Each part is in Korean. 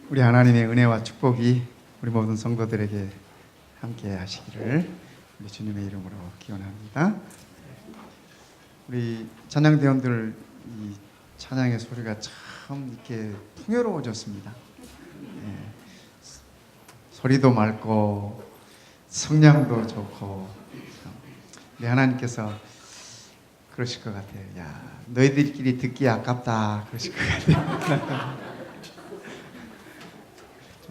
우리 하나님의 은혜와 축복이 우리 모든 성도들에게 함께 하시기를 우리 주님의 이름으로 기원합니다. 우리 찬양대원들 이 찬양의 소리가 참 이렇게 풍요로워졌습니다. 예. 소리도 맑고 성량도 좋고 우리 하나님께서 그러실 것 같아요. 야, 너희들끼리 듣기 아깝다 그러실 것 같아요.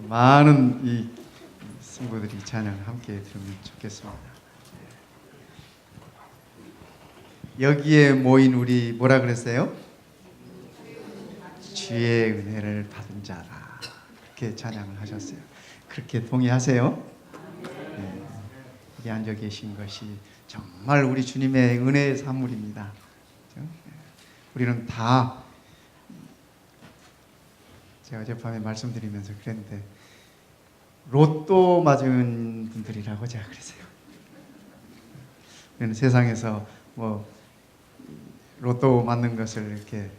많은 이 성도들이 찬양을 함께 들으면 좋겠습니다. 여기에 모인 우리 뭐라 그랬어요? 주의 은혜를 받은 자라, 그렇게 찬양을 하셨어요. 그렇게 동의하세요? 네. 여기 앉아 계신 것이 정말 우리 주님의 은혜의 산물입니다. 우리는 다, 제가 어젯밤에 말씀드리면서 그랬는데 로또 맞은 분들이라고 제가 그랬어요. 우리는 세상에서 뭐 로또 맞는 것을 이렇게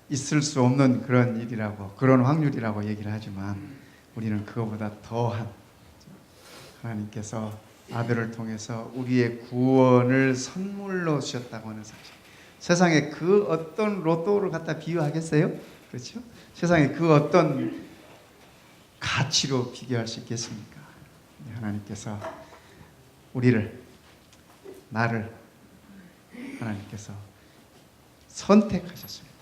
있을 수 없는 그런 일이라고, 그런 확률이라고 얘기를 하지만 우리는 그거보다 더한 하나님께서 아들을 통해서 우리의 구원을 선물로 주셨다고 하는 사실. 세상에 그 어떤 로또를 갖다 비유하겠어요? 그렇죠? 세상에 그 어떤 가치로 비교할 수 있겠습니까? 하나님께서 우리를, 나를 하나님께서 선택하셨습니다.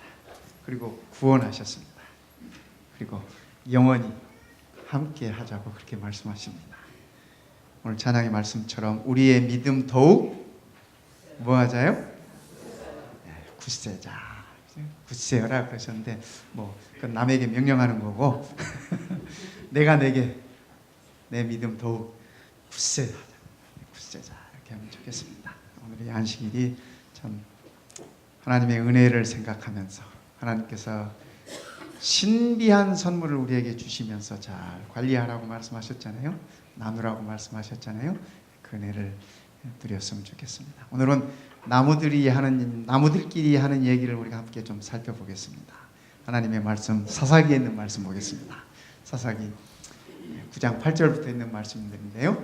그리고 구원하셨습니다. 그리고 영원히 함께 하자고 그렇게 말씀하십니다. 오늘 찬양의 말씀처럼 우리의 믿음 더욱 뭐 하자요? 굳세자. 굳세어라 그러셨는데 뭐 그건 남에게 명령하는 거고 내가 내게 내 믿음 더욱 굳세자, 굳세자 이렇게 하면 좋겠습니다. 오늘의 안식일이 참 하나님의 은혜를 생각하면서 하나님께서 신비한 선물을 우리에게 주시면서 잘 관리하라고 말씀하셨잖아요. 나누라고 말씀하셨잖아요. 그 은혜를 누렸으면 좋겠습니다. 오늘은 나무들끼리 하는 얘기를 우리가 함께 좀 살펴보겠습니다. 하나님의 말씀, 사사기에 있는 말씀 보겠습니다. 사사기 9장 8절부터 있는 말씀들인데요.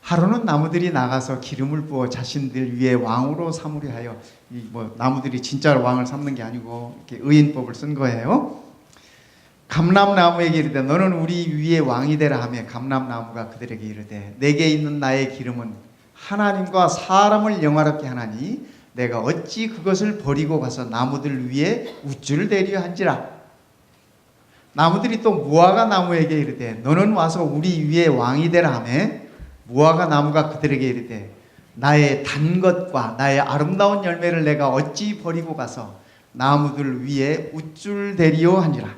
하루는 나무들이 나가서 기름을 부어 자신들 위에 왕으로 삼으려 하여, 나무들이 진짜로 왕을 삼는 게 아니고 이렇게 의인법을 쓴 거예요. 감람나무에게 이르되 너는 우리 위에 왕이 되라 하며 감람나무가 그들에게 이르되 내게 있는 나의 기름은 하나님과 사람을 영화롭게 하나니 내가 어찌 그것을 버리고 가서 나무들 위에 우쭐 대려 한지라. 나무들이 또 무화과 나무에게 이르되 너는 와서 우리 위에 왕이 되라 하며 무화과 나무가 그들에게 이르되 나의 단 것과 나의 아름다운 열매를 내가 어찌 버리고 가서 나무들 위에 우쭐 대리오 한지라.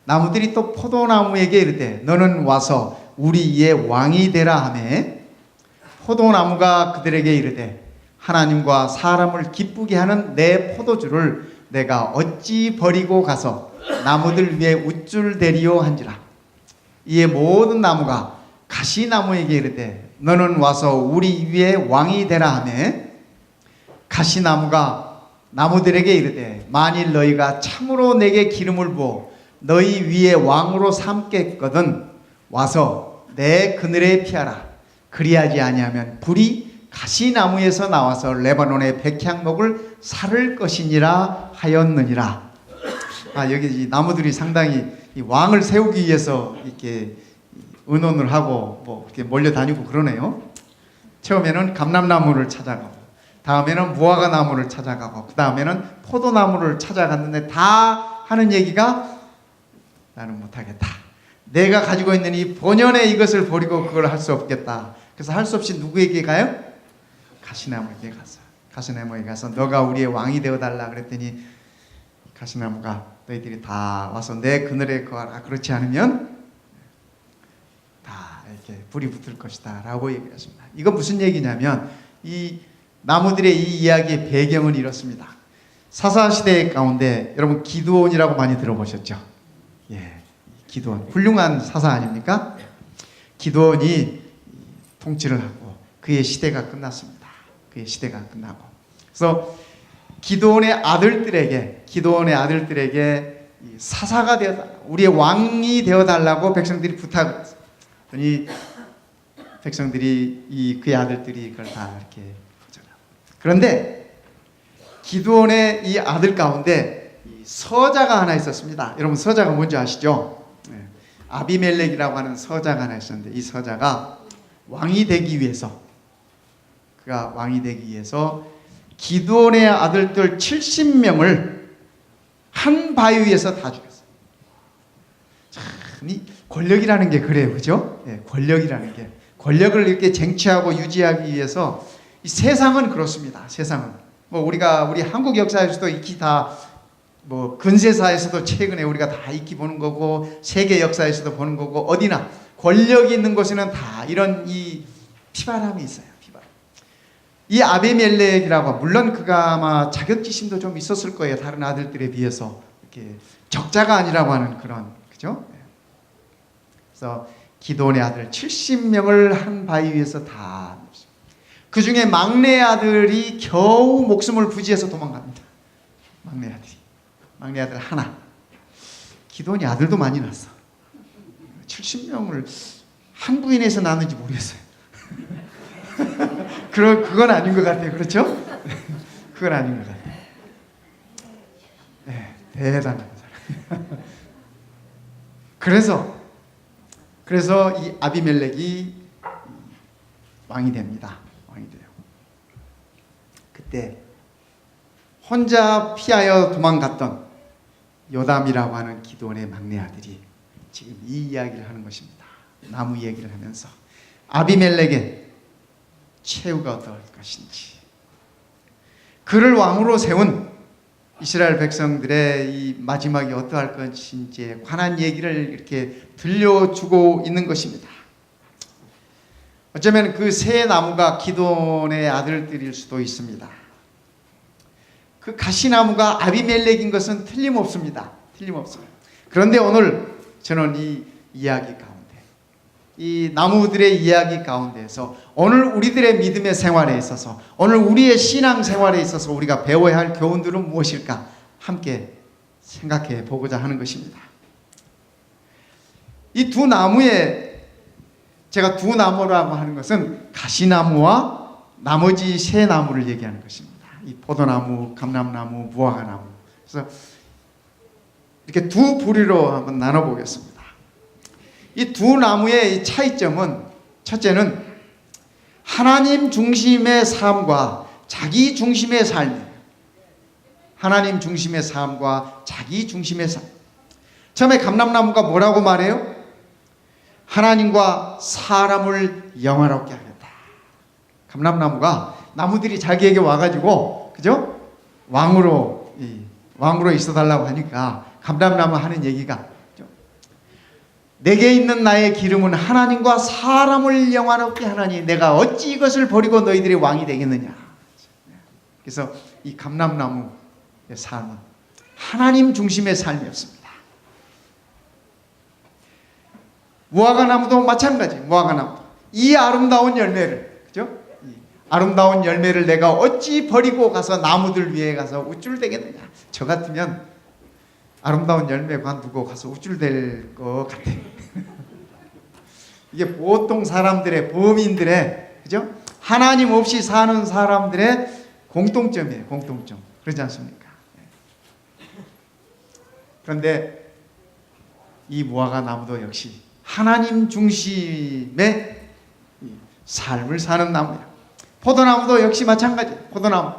나무들이 또 포도나무에게 이르되 너는 와서 우리 위에 왕이 되라 하며 포도나무가 그들에게 이르되 하나님과 사람을 기쁘게 하는 내 포도주를 내가 어찌 버리고 가서 나무들 위에 우쭐 대리오 한지라. 이에 모든 나무가 가시나무에게 이르되 너는 와서 우리 위에 왕이 되라 하며 가시나무가 나무들에게 이르되 만일 너희가 참으로 내게 기름을 부어 너희 위에 왕으로 삼겠거든 와서 내 그늘에 피하라. 그리하지 아니하면 불이 가시나무에서 나와서 레바논의 백향목을 사를 것이니라 하였느니라. 여기 나무들이 상당히 이 왕을 세우기 위해서 이렇게 의논을 하고 뭐 이렇게 몰려다니고 그러네요. 처음에는 감람나무를 찾아가고, 다음에는 무화과 나무를 찾아가고, 그 다음에는 포도나무를 찾아갔는데 다 하는 얘기가 나는 못하겠다. 내가 가지고 있는 이 본연의 이것을 버리고 그걸 할 수 없겠다. 그래서 할 수 없이 누구에게 가요? 가시나무에게 가서, 가시나무에게 가서 너가 우리의 왕이 되어달라 그랬더니 가시나무가 너희들이 다 와서 내 그늘에 거하라. 그렇지 않으면 다 이렇게 불이 붙을 것이다 라고 얘기했습니다. 이건 무슨 얘기냐면 이 나무들의 이 이야기의 배경은 이렇습니다. 사사시대 가운데 여러분 기드온이라고 많이 들어보셨죠? 예, 기드온 훌륭한 사사 아닙니까? 기드온이 통치를 하고 그의 시대가 끝났습니다. 그의 시대가 끝나고 그래서 기드온의 아들들에게 사사가 되어달라, 우리의 왕이 되어달라고 백성들이 부탁을 했어요. 그러니 백성들이 그의 아들들이 그걸 다 이렇게 거절하고. 그런데 기드온의 이 아들 가운데 서자가 하나 있었습니다. 여러분 서자가 뭔지 아시죠? 아비멜렉이라고 하는 서자가 하나 있었는데, 이 서자가 왕이 되기 위해서, 그가 왕이 되기 위해서 기드온의 아들들 70명을 한 바위 위에서 다 죽였어요. 참, 이 권력이라는 게 그래요, 그죠? 권력이라는 게, 권력을 이렇게 쟁취하고 유지하기 위해서, 이 세상은 그렇습니다. 세상은 뭐 우리 한국 역사에서도 익히 다, 뭐 근세사에서도 최근에 우리가 다 익히 보는 거고, 세계 역사에서도 보는 거고, 어디나 권력이 있는 곳에는 다 이런 이 피바람이 있어요. 피바람. 이 아비멜렉이라고, 물론 그가 아마 자격지심도 좀 있었을 거예요. 다른 아들들에 비해서 이렇게 적자가 아니라고 하는 그런, 그죠? 그래서 기드온의 아들 70명을 한 바위 위에서 다, 그 중에 막내 아들이 겨우 목숨을 부지해서 도망갑니다. 막내 아들 하나. 기드온이 아들도 많이 낳았어. 70명을 한 부인에서 낳는지 모르겠어요. 그건 아닌 것 같아요. 그렇죠? 그건 아닌 것 같아요. 네, 대단한 사람. 그래서 이 아비멜렉이 왕이 됩니다. 왕이 돼요. 그때 혼자 피하여 도망갔던 요담이라고 하는 기드온의 막내 아들이 지금 이 이야기를 하는 것입니다. 나무 얘기를 하면서 아비멜렉의 최후가 어떨 것인지, 그를 왕으로 세운 이스라엘 백성들의 이 마지막이 어떠할 것인지에 관한 얘기를 이렇게 들려주고 있는 것입니다. 어쩌면 그 세 나무가 기드온의 아들들일 수도 있습니다. 그 가시나무가 아비멜렉인 것은 틀림없습니다. 틀림없어요. 그런데 오늘 저는 이 이야기 가운데, 이 나무들의 이야기 가운데에서 오늘 우리들의 믿음의 생활에 있어서, 오늘 우리의 신앙 생활에 있어서 우리가 배워야 할 교훈들은 무엇일까 함께 생각해 보고자 하는 것입니다. 이 두 나무에, 제가 두 나무라고 하는 것은 가시나무와 나머지 세 나무를 얘기하는 것입니다. 이 포도나무, 감람나무, 무화과나무. 그래서 이렇게 두 부류로 한번 나눠보겠습니다. 이 두 나무의 이 차이점은, 첫째는 하나님 중심의 삶과 자기 중심의 삶이에요. 하나님 중심의 삶과 자기 중심의 삶. 처음에 감람나무가 뭐라고 말해요? 하나님과 사람을 영화롭게 하겠다. 감람나무가, 나무들이 자기에게 와가지고, 그죠? 왕으로 있어달라고 하니까 감람나무 하는 얘기가, 그죠? 내게 있는 나의 기름은 하나님과 사람을 영화롭게 하나니 내가 어찌 이것을 버리고 너희들이 왕이 되겠느냐. 그래서 이 감람나무의 삶은 하나님 중심의 삶이었습니다. 무화과나무도 마찬가지. 무화과나무, 이 아름다운 열매를, 그죠? 이 아름다운 열매를 내가 어찌 버리고 가서 나무들 위에 가서 우쭐대겠느냐. 저 같으면 아름다운 열매 관두고 가서 우쭐댈 것 같아. 이게 보통 사람들의, 범인들의, 그죠? 하나님 없이 사는 사람들의 공통점이에요. 공통점. 그렇지 않습니까? 그런데 이 무화과나무도 역시 하나님 중심의 삶을 사는 나무야. 포도나무도 역시 마찬가지. 포도나무,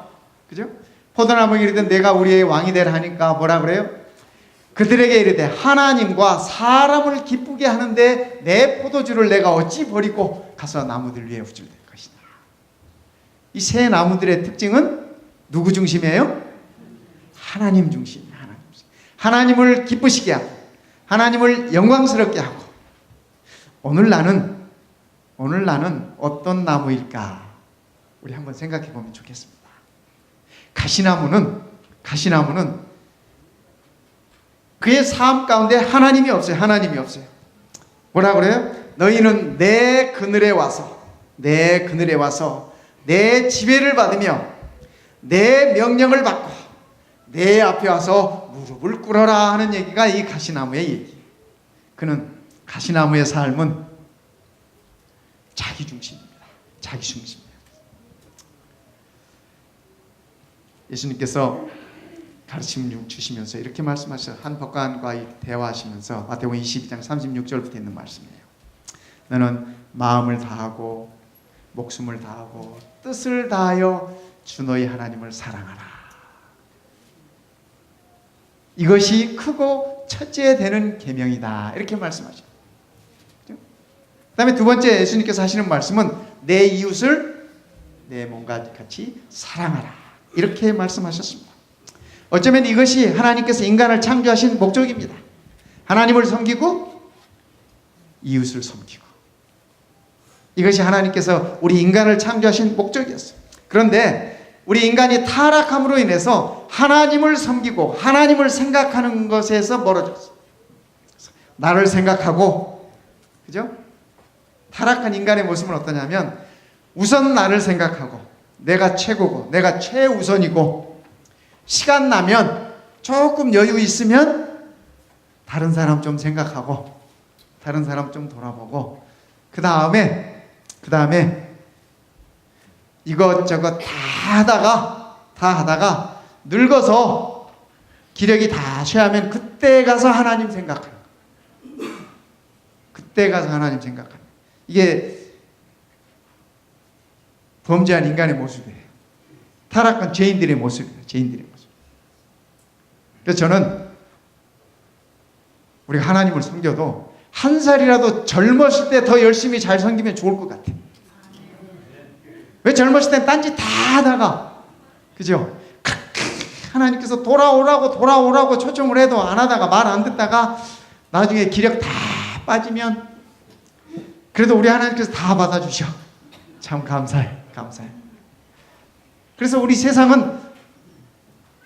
그죠? 포도나무가 이르되 내가 우리의 왕이 되라 하니까 뭐라 그래요? 그들에게 이르되 하나님과 사람을 기쁘게 하는데 내 포도주를 내가 어찌 버리고 가서 나무들 위에 우쭐댈 것이냐. 이 세 나무들의 특징은 누구 중심이에요? 하나님 중심. 하나님을 기쁘시게 하고 하나님을 영광스럽게 하고. 오늘 나는 어떤 나무일까? 우리 한번 생각해 보면 좋겠습니다. 가시나무는 그의 삶 가운데 하나님이 없어요. 하나님이 없어요. 뭐라 그래요? 너희는 내 그늘에 와서 내 지배를 받으며 내 명령을 받고 내 앞에 와서 무릎을 꿇어라 하는 얘기가 이 가시나무의 얘기. 그는 가시나무의 삶은 자기 중심입니다. 자기 중심이에요. 예수님께서 가르침을 주시면서 이렇게 말씀하셔요. 한 법관과 대화하시면서 마태복음 22장 36절부터 있는 말씀이에요. 너는 마음을 다하고 목숨을 다하고 뜻을 다하여 주 너희 하나님을 사랑하라. 이것이 크고 첫째 되는 계명이다. 이렇게 말씀하죠. 그 다음에 두 번째 예수님께서 하시는 말씀은 내 이웃을 내 몸과 같이 사랑하라. 이렇게 말씀하셨습니다. 어쩌면 이것이 하나님께서 인간을 창조하신 목적입니다. 하나님을 섬기고 이웃을 섬기고. 이것이 하나님께서 우리 인간을 창조하신 목적이었어요. 그런데 우리 인간이 타락함으로 인해서 하나님을 섬기고 하나님을 생각하는 것에서 멀어졌어요. 나를 생각하고, 그죠? 타락한 인간의 모습은 어떠냐면 우선 나를 생각하고 내가 최고고 내가 최우선이고, 시간 나면 조금 여유 있으면 다른 사람 좀 생각하고 다른 사람 좀 돌아보고, 그 다음에 이것저것 다 하다가 늙어서 기력이 다 쇠하면 그때 가서 하나님 생각하는 거예요. 그때 가서 하나님 생각하는 거예요. 이게 범죄한 인간의 모습이에요. 타락한 죄인들의 모습이에요. 죄인들의 모습. 그래서 저는 우리가 하나님을 섬겨도 한 살이라도 젊었을 때 더 열심히 잘 섬기면 좋을 것 같아요. 왜 젊었을 땐 딴짓 다 하다가, 그죠? 하나님께서 돌아오라고 초청을 해도 안 하다가 말 안 듣다가 나중에 기력 다 빠지면 그래도 우리 하나님께서 다 받아주셔. 참 감사해. 그래서 우리 세상은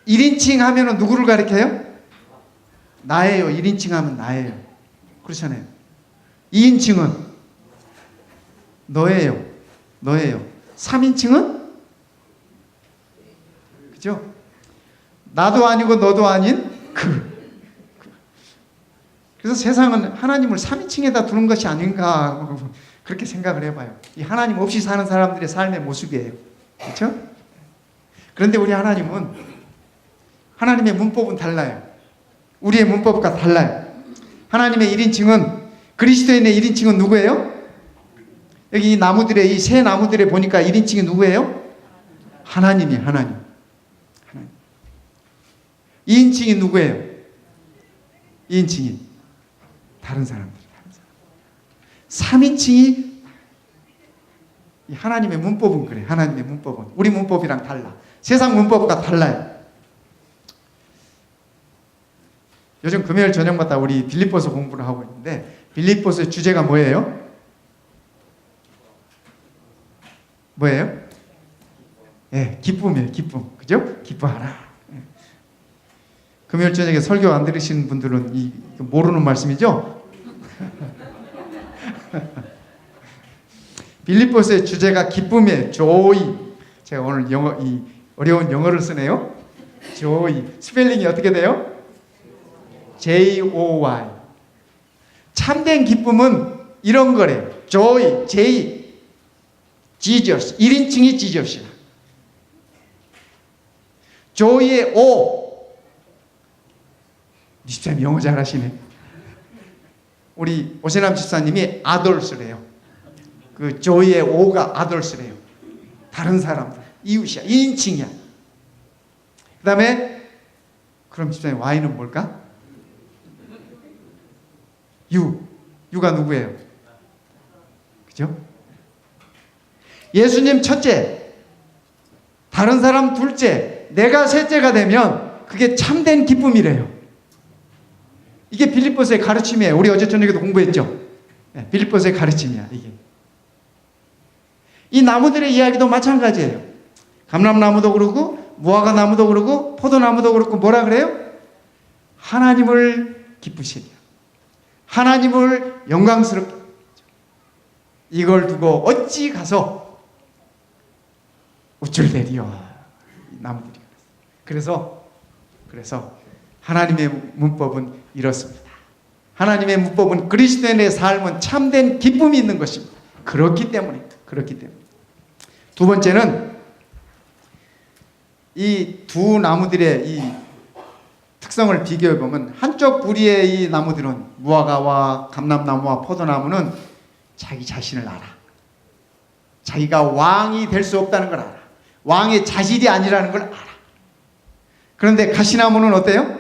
1인칭 하면 누구를 가리켜요? 나예요. 1인칭 하면 나예요. 그렇잖아요. 2인칭은 너예요. 3인칭은 그죠? 나도 아니고 너도 아닌 그래서 세상은 하나님을 3인칭에다 두는 것이 아닌가 그렇게 생각을 해봐요. 이 하나님 없이 사는 사람들의 삶의 모습이에요. 그렇죠? 그런데 우리 하나님은 하나님의 문법은 달라요. 우리의 문법과 달라요. 하나님의 1인칭은, 그리스도인의 1인칭은 누구예요? 여기 이 나무들의, 이 새 나무들에 보니까 1인칭이 누구예요? 하나님이에요. 하나님. 2인칭이 누구예요? 2인칭이 다른 사람들. 3인칭이 하나님의 문법은 그래. 하나님의 문법은 우리 문법이랑 달라. 세상 문법과 달라요. 요즘 금요일 저녁마다 우리 빌립보서 공부를 하고 있는데, 빌립보서의 주제가 뭐예요? 예, 기쁨이에요. 기쁨. 그죠? 기뻐하라. 금요일 저녁에 설교 안 들으시는 분들은 모르는 말씀이죠? 빌립보서의 주제가 기쁨이에요. joy. 제가 오늘 어려운 영어를 쓰네요. joy. 스펠링이 어떻게 돼요? J-O-Y. 참된 기쁨은 이런 거래요. joy, J, Jesus. 1인칭이 지저스야. joy의 O. 집사님 영어 잘하시네. 우리 오세남 집사님이 아돌스래요. 그 joy의 O가 아돌스래요. 다른 사람들, 이웃이야. 2인칭이야. 그 다음에 그럼 집사님 Y는 뭘까? 유가 누구예요? 그죠? 예수님 첫째, 다른 사람 둘째, 내가 셋째가 되면 그게 참된 기쁨이래요. 이게 빌립보서의 가르침이에요. 우리 어제 저녁에도 공부했죠? 네, 빌립보서의 가르침이야. 이게. 이 나무들의 이야기도 마찬가지예요. 감람나무도 그러고 무화과 나무도 그러고 포도나무도 그렇고 뭐라 그래요? 하나님을 기쁘시리라. 하나님을 영광스럽게. 이걸 두고 어찌 가서 우쭐대리요. 나무들이. 그래서 그래서 하나님의 문법은 이렇습니다. 하나님의 문법은 그리스도인의 삶은 참된 기쁨이 있는 것입니다. 그렇기 때문에. 두 번째는 이 두 나무들의 이 특성을 비교해 보면, 한쪽 부리의 이 나무들은, 무화과와 감람나무와 포도나무는 자기 자신을 알아. 자기가 왕이 될 수 없다는 걸 알아. 왕의 자질이 아니라는 걸 알아. 그런데 가시나무는 어때요?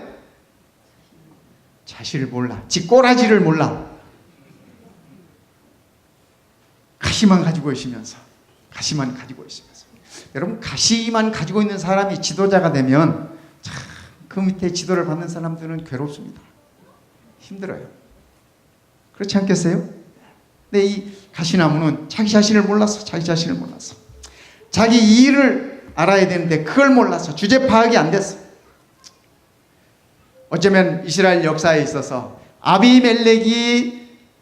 자신을 몰라. 지 꼬라지를 몰라. 가시만 가지고 있으면서. 여러분, 가시만 가지고 있는 사람이 지도자가 되면 참 그 밑에 지도를 받는 사람들은 괴롭습니다. 힘들어요. 그렇지 않겠어요? 근데 이 가시나무는 자기 자신을 몰라서 자기 이의를 알아야 되는데 그걸 몰라서 주제 파악이 안 됐어. 어쩌면 이스라엘 역사에 있어서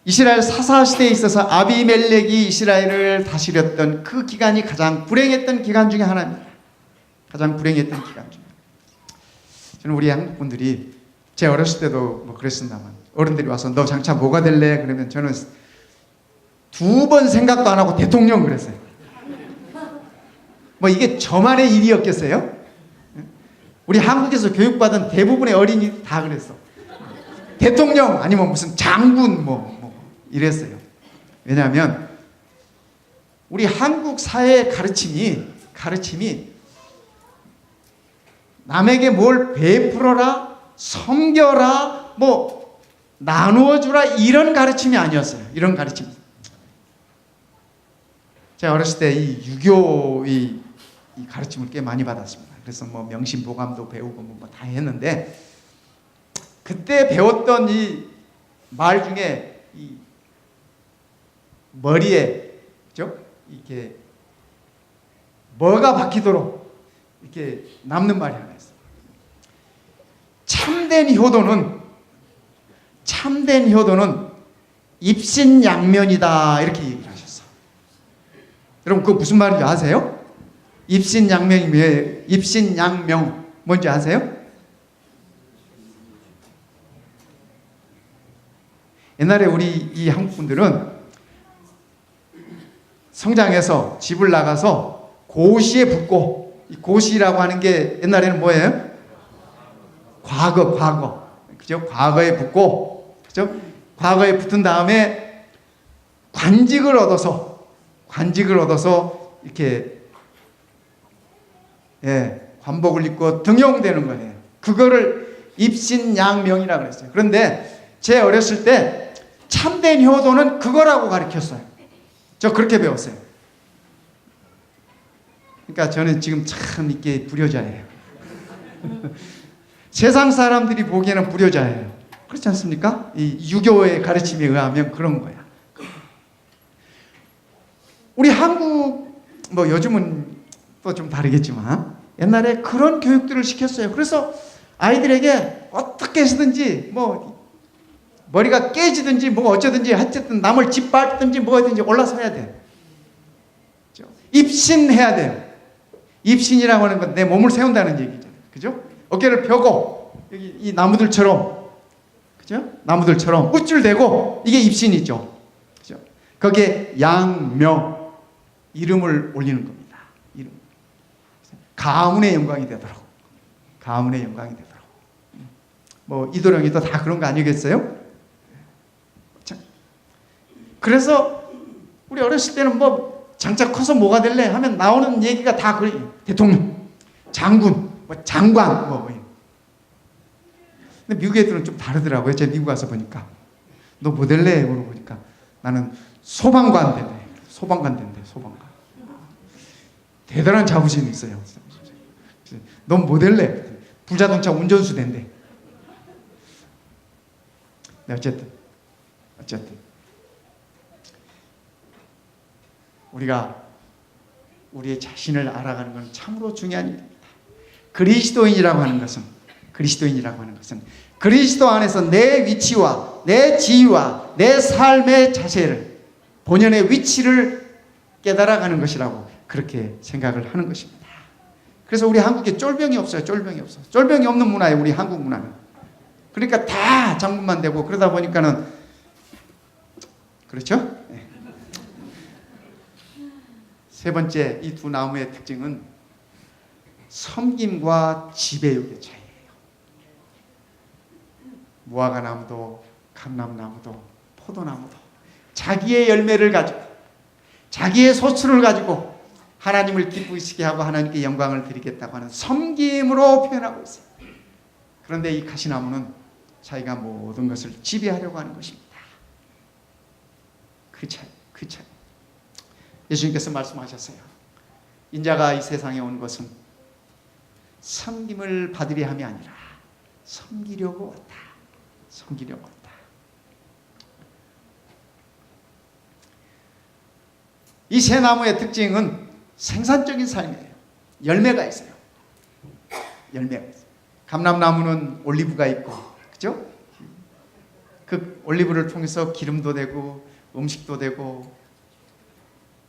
이스라엘 사사 시대에 있어서 아비멜렉이 이스라엘을 다스렸던 그 기간이 가장 불행했던 기간 중에 하나입니다. 가장 불행했던 기간 중에. 저는 우리 한국 분들이, 제 어렸을 때도 뭐 그랬습니다만, 어른들이 와서 너 장차 뭐가 될래? 그러면 저는 2번 생각도 안 하고 대통령 그랬어요. 뭐 이게 저만의 일이었겠어요? 우리 한국에서 교육받은 대부분의 어린이 다 그랬어. 대통령 아니면 무슨 장군 뭐 이랬어요. 왜냐하면 우리 한국 사회의 가르침이 남에게 뭘 베풀어라, 섬겨라, 뭐 나누어 주라, 이런 가르침이 아니었어요. 이런 가르침. 제가 어렸을 때 이 유교의 이 가르침을 꽤 많이 받았습니다. 그래서 뭐 명심보감도 배우고 뭐 다 했는데, 그때 배웠던 이 말 중에 이 머리에, 그죠? 이렇게 뭐가 박히도록 이렇게 남는 말이 하나 있어요. 참된 효도는 입신양면이다, 이렇게 얘기를 하셨어. 여러분, 그거 무슨 말인지 아세요? 입신양명 뭔지 아세요? 옛날에 우리 이 한국 분들은 성장해서 집을 나가서 고시에 붙고, 이 고시라고 하는 게 옛날에는 뭐예요? 과거. 그죠? 과거에 붙고, 그죠? 과거에 붙은 다음에 관직을 얻어서 이렇게 관복을 입고 등용되는 거예요. 그거를 입신양명이라고 그랬어요. 그런데 제 어렸을 때 참된 효도는 그거라고 가르쳤어요. 저 그렇게 배웠어요. 그러니까 저는 지금 참 이게 불효자예요. 세상 사람들이 보기에는 불효자예요. 그렇지 않습니까? 이 유교의 가르침에 의하면 그런 거야. 우리 한국, 뭐 요즘은 또 좀 다르겠지만 옛날에 그런 교육들을 시켰어요. 그래서 아이들에게 어떻게 해서든지 뭐 머리가 깨지든지 뭐 어쩌든지 어쨌든 남을 짓밟든지 뭐 하든지 올라서야 돼. 입신해야 돼요. 입신이라고 하는 건 내 몸을 세운다는 얘기잖아요. 그죠? 어깨를 펴고 여기 이 나무들처럼, 그죠? 나무들처럼 우쭐대고, 이게 입신이죠. 그죠? 거기에 양명, 이름을 올리는 겁니다. 이름. 가문의 영광이 되도록. 뭐 이도령이도 다 그런 거 아니겠어요? 그래서 우리 어렸을 때는 뭐 장차 커서 뭐가 될래 하면 나오는 얘기가 다 그래요. 대통령, 장군, 뭐 장관, 뭐. 근데 미국 애들은 좀 다르더라고요. 제가 미국 가서 보니까. 너 뭐 될래? 물어보니까 나는 소방관 된대. 소방관. 대단한 자부심이 있어요. 넌 뭐 될래? 부자동차 운전수 된대. 네, 어쨌든 우리가 우리의 자신을 알아가는 건 참으로 중요한 일입니다. 그리스도인이라고 하는 것은 그리스도 안에서 내 위치와 내 지위와 내 삶의 자세를, 본연의 위치를 깨달아가는 것이라고 그렇게 생각을 하는 것입니다. 그래서 우리 한국에 쫄병이 없어요. 쫄병이 없어. 쫄병이 없는 문화예요. 우리 한국 문화는. 그러니까 다 장군만 되고 그러다 보니까는 그렇죠? 네. 세 번째, 이 두 나무의 특징은 섬김과 지배욕의 차이예요. 무화과나무도 감람나무도 포도나무도 자기의 열매를 가지고 자기의 소출을 가지고 하나님을 기쁘시게 하고 하나님께 영광을 드리겠다고 하는 섬김으로 표현하고 있어요. 그런데 이 가시나무는 자기가 모든 것을 지배하려고 하는 것입니다. 그 차이. 예수님께서 말씀하셨어요. 인자가 이 세상에 온 것은 섬김을 받으려 함이 아니라 섬기려고 왔다. 섬기려고 왔다. 이 세 나무의 특징은 생산적인 삶이에요. 열매가 있어요. 열매가 있어요. 감람나무는 올리브가 있고, 그죠? 그 올리브를 통해서 기름도 되고 음식도 되고,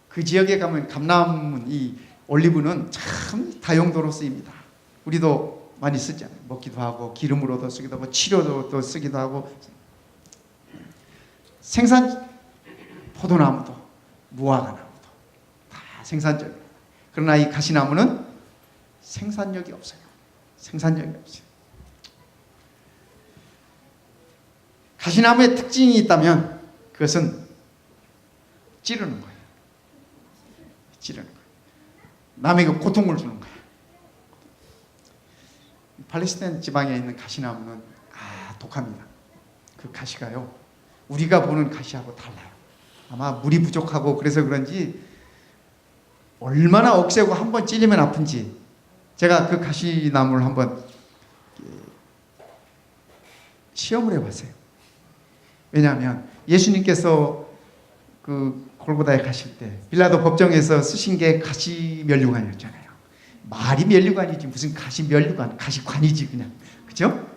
그 지역에 가면 감람은 이 올리브는 참 다용도로 쓰입니다. 우리도 많이 쓰잖아요. 먹기도 하고 기름으로도 쓰기도 하고 치료도 쓰기도 하고. 생산 포도나무도 무화과나무도 다 생산적이에요. 그러나 이 가시나무는 생산력이 없어요. 생산력이 없어요. 가시나무의 특징이 있다면 그것은 찌르는 거예요. 찌르는 거예요. 남에게 고통을 주는 거예요. 팔레스타인 지방에 있는 가시나무는 독합니다. 그 가시가요, 우리가 보는 가시하고 달라요. 아마 물이 부족하고 그래서 그런지 얼마나 억세고 한번 찔리면 아픈지, 제가 그 가시나무를 한번 시험을 해봤어요. 왜냐하면 예수님께서 그 골고다에 가실 때 빌라도 법정에서 쓰신 게 가시 면류관이었잖아요. 말이 면류관이지 무슨 가시 면류관, 가시관이지 그냥, 그죠?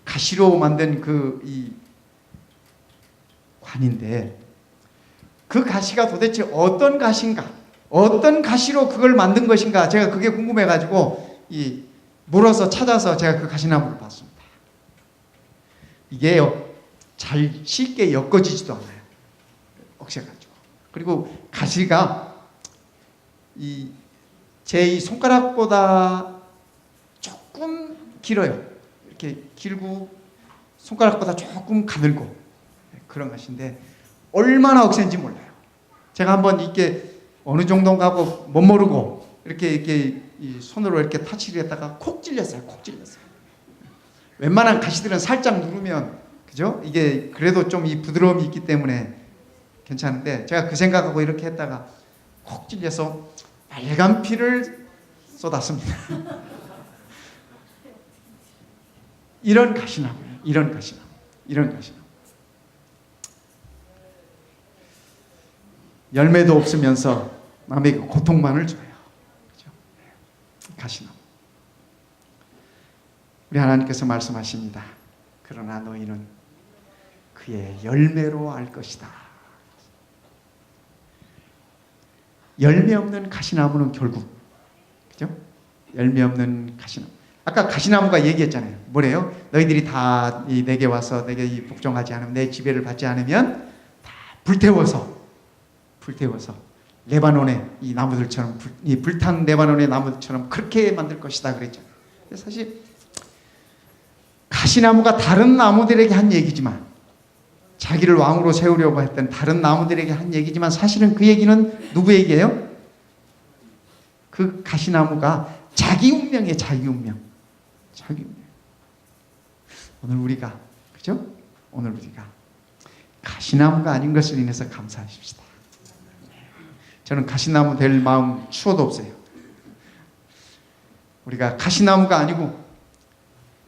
가시로 만든 이 관인데, 그 가시가 도대체 어떤 가시인가, 어떤 가시로 그걸 만든 것인가, 제가 그게 궁금해가지고 물어서 찾아서 제가 그 가시나무를 봤습니다. 이게요, 잘 쉽게 엮어지지도 않아요. 억세가지고. 그리고 가시가 제 이 손가락보다 조금 길어요. 이렇게 길고 손가락보다 조금 가늘고 그런 가시인데 얼마나 억센지 몰라요. 제가 한번 이렇게 어느 정도인가 하고 못 모르고 이렇게 이 손으로 이렇게 타치를 했다가 콕 찔렸어요. 콕 찔렸어요. 웬만한 가시들은 살짝 누르면, 그죠? 이게 그래도 좀 이 부드러움이 있기 때문에 괜찮은데, 제가 그 생각하고 이렇게 했다가 콕 찔려서 빨간 피를 쏟았습니다. 이런 가시나무예요. 이런 가시나무. 열매도 없으면서 남에게 고통만을 줘요. 그렇죠? 가시나무. 우리 하나님께서 말씀하십니다. 그러나 너희는 그의 열매로 알 것이다. 열매 없는 가시나무는 결국, 그죠? 열매 없는 가시나무. 아까 가시나무가 얘기했잖아요. 뭐래요? 너희들이 다 내게 와서 내게 복종하지 않으면, 내 지배를 받지 않으면 다 불태워서 레바논의 이 나무들처럼, 이 불탄 레바논의 나무들처럼 그렇게 만들 것이다 그랬잖아요. 사실 가시나무가 다른 나무들에게 한 얘기지만, 자기를 왕으로 세우려고 했던 다른 나무들에게 한 얘기지만, 사실은 그 얘기는 누구에게요? 그 가시나무가 자기 운명이에요. 자기 운명. 오늘 우리가, 그죠? 오늘 우리가 가시나무가 아닌 것을 인해서 감사하십시다. 저는 가시나무 될 마음 추워도 없어요. 우리가 가시나무가 아니고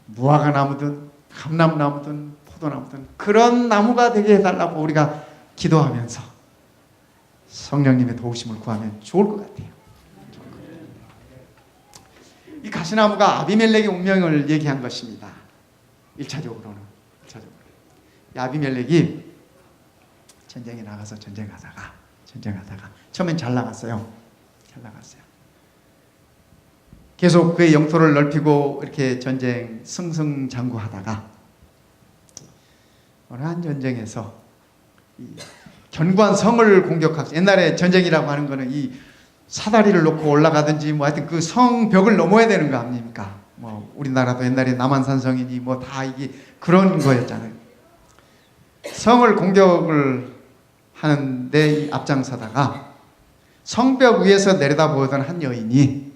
무화과나무든 감람나무든 포도나무든 그런 나무가 되게 해달라고 우리가 기도하면서 성령님의 도우심을 구하면 좋을 것 같아요. 이 가시나무가 아비멜렉의 운명을 얘기한 것입니다. 1차적으로는. 이 아비멜렉이 전쟁에 나가서 전쟁하다가 처음엔 잘 나갔어요. 계속 그의 영토를 넓히고 이렇게 전쟁 승승장구하다가 어느 한 전쟁에서 이 견고한 성을 공격하고, 옛날에 전쟁이라고 하는 거는 이 사다리를 놓고 올라가든지 뭐 하여튼 그 성벽을 넘어야 되는 거 아닙니까? 뭐 우리나라도 옛날에 남한산성이니 뭐 다 이게 그런 거였잖아요. 성을 공격을 하는데 앞장서다가 성벽 위에서 내려다보던 한 여인이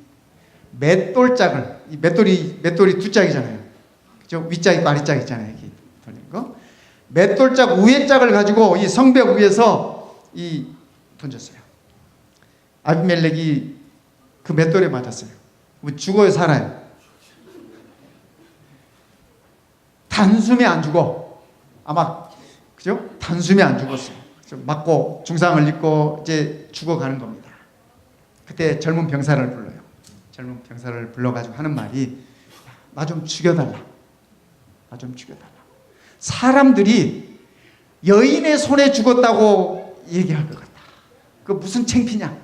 맷돌짝을, 이 맷돌이 두 짝이잖아요. 그죠? 윗짝 있고 아랫짝 있잖아요. 이렇게 돌리는 거. 맷돌짝 위에 짝을 가지고 이 성벽 위에서 던졌어요. 아비멜렉이 그 맷돌에 맞았어요. 죽어요, 살아요? 단숨에 안 죽어. 아마 그죠? 단숨에 안 죽었어요. 맞고 중상을 입고 이제 죽어가는 겁니다. 그때 젊은 병사를 불러요. 젊은 병사를 불러가지고 하는 말이, 나 좀 죽여달라. 나 좀 죽여달라. 사람들이 여인의 손에 죽었다고 얘기할 것 같다. 그 무슨 창피냐.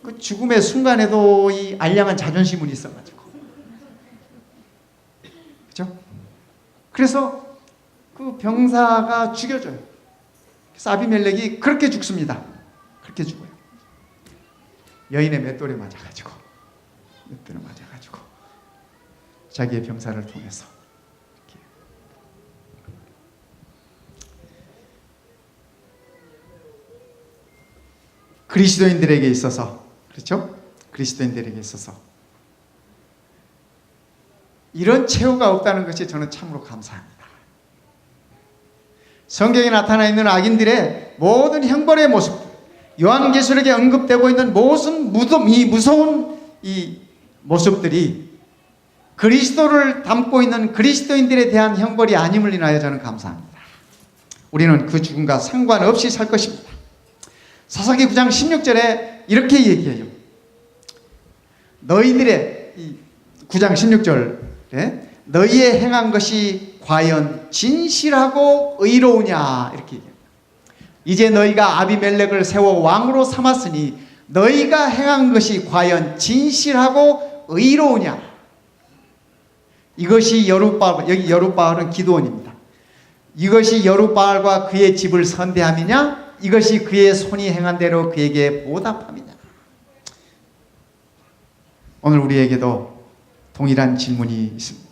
그 죽음의 순간에도 이 알량한 자존심은 있어가지고. 그죠? 그래서 그 병사가 죽여줘요. 그래서 아비멜렉이 그렇게 죽습니다. 그렇게 죽어요. 여인의 맷돌에 맞아가지고. 맷돌에 맞아가지고. 자기의 병사를 통해서. 이렇게. 그리스도인들에게 있어서, 그렇죠? 그리스도인들에게 있어서 이런 최후가 없다는 것이 저는 참으로 감사합니다. 성경에 나타나 있는 악인들의 모든 형벌의 모습, 요한계시록에 언급되고 있는 모든 무서운 이 모습들이 그리스도를 담고 있는 그리스도인들에 대한 형벌이 아님을 인하여 저는 감사합니다. 우리는 그 죽음과 상관없이 살 것입니다. 사사기 9장 16절에 이렇게 얘기해요. 너희들의 9장 16절에 너희의 행한 것이 과연 진실하고 의로우냐, 이렇게 얘기합니다. 이제 너희가 아비멜렉을 세워 왕으로 삼았으니 너희가 행한 것이 과연 진실하고 의로우냐. 이것이 여룻바알, 여기 여룻바알은 기드온입니다. 이것이 여룻바알과 그의 집을 선대함이냐, 이것이 그의 손이 행한 대로 그에게 보답함이냐. 오늘 우리에게도 동일한 질문이 있습니다.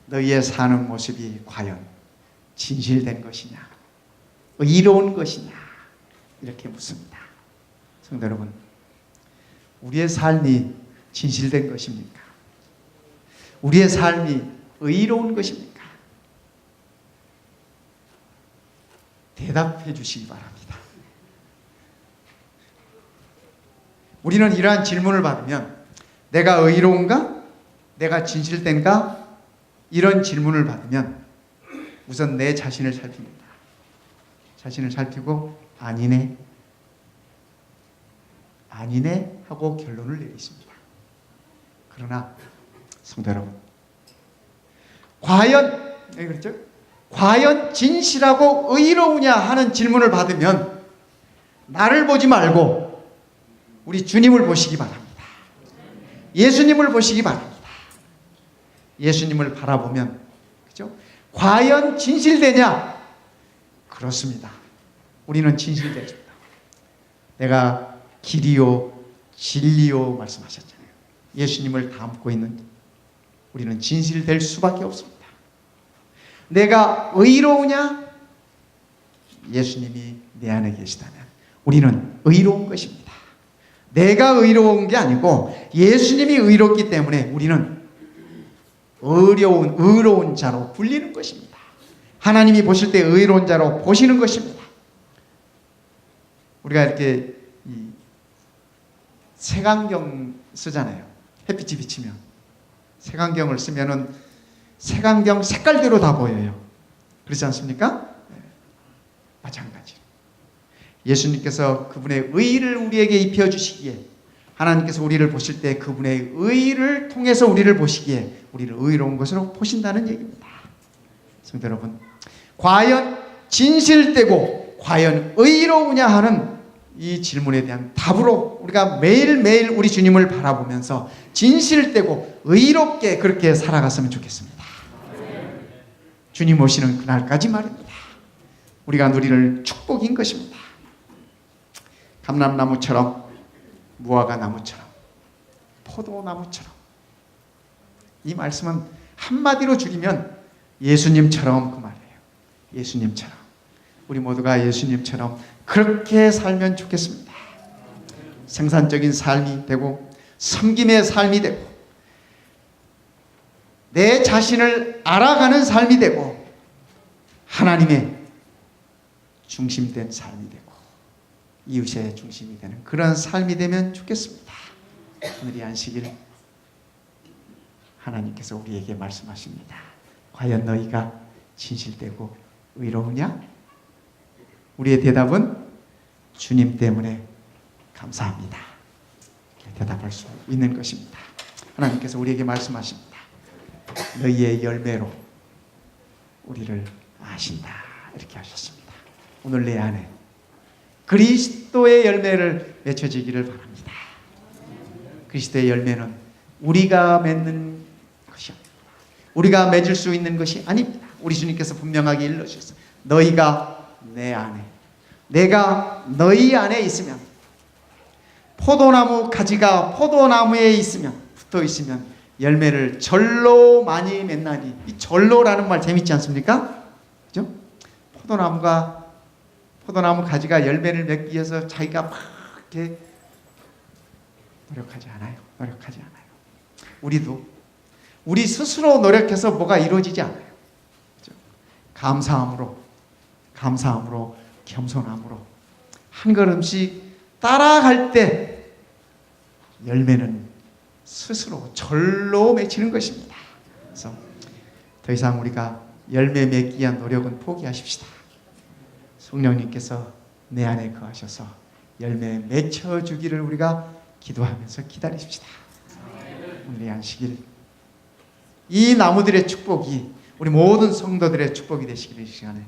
너희의 사는 모습이 과연 진실된 것이냐, 의로운 것이냐, 이렇게 묻습니다. 성도 여러분, 우리의 삶이 진실된 것입니까? 우리의 삶이 의로운 것입니까? 대답해 주시기 바랍니다. 우리는 이러한 질문을 받으면 내가 의로운가? 내가 진실된가? 이런 질문을 받으면 우선 내 자신을 살핍니다. 자신을 살피고 아니네, 아니네 하고 결론을 내리십니다. 그러나 성도 여러분, 과연 진실하고 의로우냐 하는 질문을 받으면 나를 보지 말고 우리 주님을 보시기 바랍니다. 예수님을 보시기 바랍니다. 예수님을 바라보면, 그죠? 과연 진실되냐? 그렇습니다. 우리는 진실되십니다. 내가 길이요 진리요 말씀하셨잖아요. 예수님을 담고 있는 우리는 진실될 수밖에 없습니다. 내가 의로우냐? 예수님이 내 안에 계시다면 우리는 의로운 것입니다. 내가 의로운 게 아니고 예수님이 의롭기 때문에 우리는 의로운 자로 불리는 것입니다. 하나님이 보실 때 의로운 자로 보시는 것입니다. 우리가 이렇게 색안경 쓰잖아요. 햇빛이 비치면 색안경을 쓰면은 색안경 색깔대로 다 보여요. 그렇지 않습니까? 네. 마찬가지로 예수님께서 그분의 의를 우리에게 입혀주시기에, 하나님께서 우리를 보실 때 그분의 의를 통해서 우리를 보시기에 우리를 의로운 것으로 보신다는 얘기입니다. 성도 여러분, 과연 진실되고 과연 의로우냐 하는 이 질문에 대한 답으로 우리가 매일매일 우리 주님을 바라보면서 진실되고 의롭게 그렇게 살아갔으면 좋겠습니다. 주님 오시는 그날까지 말입니다. 우리가 누릴 축복인 것입니다. 감람나무처럼, 무화과 나무처럼, 포도나무처럼. 이 말씀은 한마디로 줄이면 예수님처럼 그 말이에요. 예수님처럼. 우리 모두가 예수님처럼 그렇게 살면 좋겠습니다. 생산적인 삶이 되고 섬김의 삶이 되고 내 자신을 알아가는 삶이 되고 하나님의 중심된 삶이 되고 이웃의 중심이 되는 그런 삶이 되면 좋겠습니다. 오늘 이 안식일 하나님께서 우리에게 말씀하십니다. 과연 너희가 진실되고 의로우냐? 우리의 대답은 주님 때문에 감사합니다. 대답할 수 있는 것입니다. 하나님께서 우리에게 말씀하십니다. 너희의 열매로 우리를 아신다. 이렇게 하셨습니다. 오늘 내 안에 그리스도의 열매를 맺혀지기를 바랍니다. 그리스도의 열매는 우리가 맺는 것이 아닙니다. 우리가 맺을 수 있는 것이 아닙니다. 우리 주님께서 분명하게 일러주셨어요. 너희가 내 안에, 내가 너희 안에 있으면, 포도나무 가지가 포도나무에 있으면, 붙어 있으면 열매를 절로 많이 맺나니. 이 절로라는 말 재밌지 않습니까? 그죠? 포도나무 가지가 열매를 맺기 위해서 자기가 막 이렇게 노력하지 않아요. 우리도 우리 스스로 노력해서 뭐가 이루어지지 않아요. 그죠? 감사함으로, 겸손함으로 한 걸음씩 따라갈 때 열매는 스스로 절로 맺히는 것입니다. 그래서 더 이상 우리가 열매 맺기 위한 노력은 포기하십시다. 성령님께서 내 안에 거하셔서 열매 맺혀주기를 우리가 기도하면서 기다리십시다. 오늘 이 안식일 이 나무들의 축복이 우리 모든 성도들의 축복이 되시기를 이 시간에